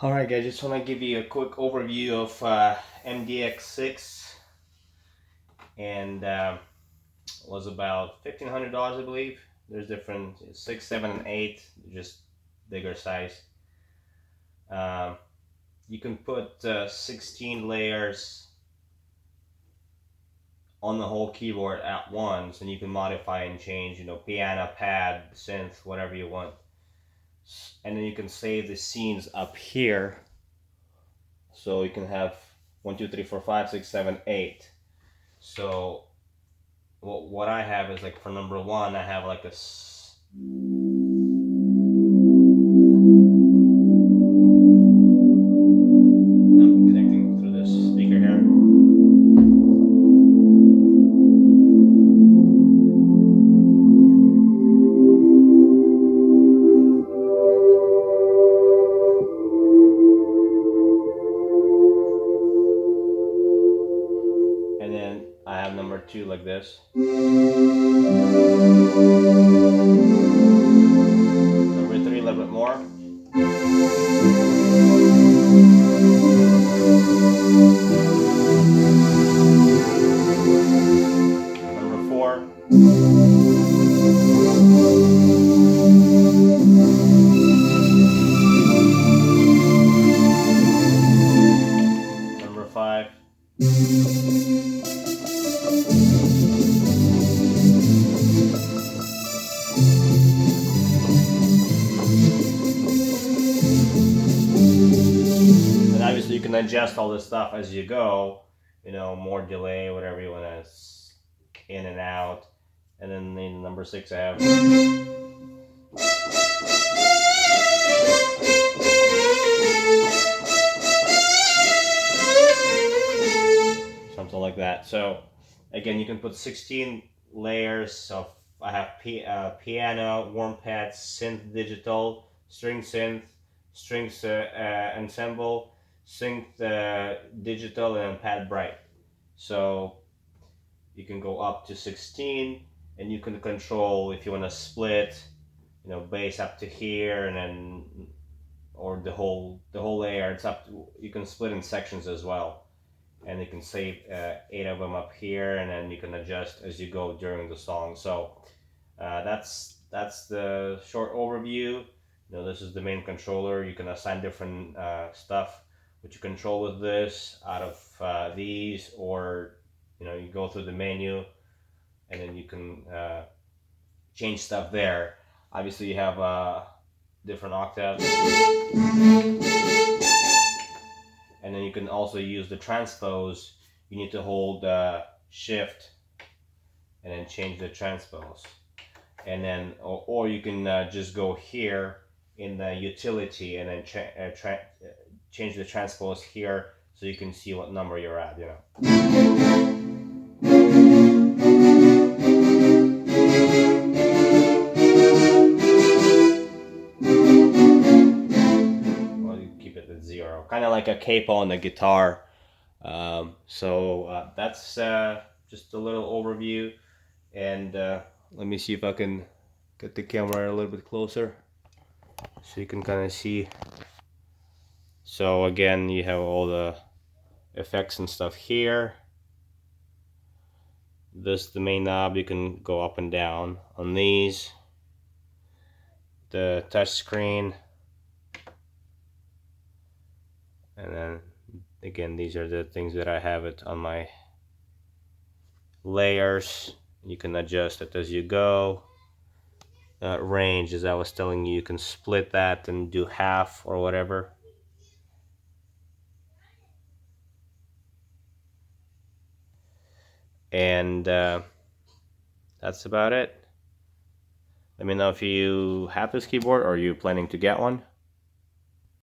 Alright guys, just want to give you a quick overview of MDX6, and was about $1,500 I believe. There's different 6, 7, and 8, just bigger size. You can put 16 layers on the whole keyboard at once, and you can modify and change, you know, piano, pad, synth, whatever you want. And then you can save the scenes up here. So you can have 1, 2, 3, 4, 5, 6, 7, 8. So what I have is, like, for number 1, I have like this. I'm connecting through this speaker here. And then I have number 2 like this. Number 3 a little bit more. Number 4. Number 5. And obviously you can adjust all this stuff as you go, you know, more delay, whatever you want to, in and out. And then in number 6 I have something like that. So again, you can put 16 layers of, I have piano, warm pads, synth digital, string synth, strings ensemble, synth digital, and pad bright. So you can go up to 16, and you can control if you want to split, you know, bass up to here, and then, or the whole layer. It's up to, you can split in sections as well. And you can save 8 of them up here, and then you can adjust as you go during the song. So that's the short overview. You know, this is the main controller. You can assign different stuff which you control with this out of these, or, you know, you go through the menu and then you can change stuff there. Obviously you have different octaves. And then you can also use the transpose. You need to hold shift and then change the transpose. And then, or you can just go here in the utility and then change the transpose here, so you can see what number you're at, you know. Kind of like a capo on the guitar. So that's just a little overview, and let me see if I can get the camera a little bit closer so you can kind of see. So again, you have all the effects and stuff here. This is the main knob. You can go up and down on these. The touch screen. And then again, these are the things that I have it on my layers. You can adjust it as you go. Range, as I was telling you, you can split that and do half or whatever. And that's about it. Let me know if you have this keyboard or are you planning to get one.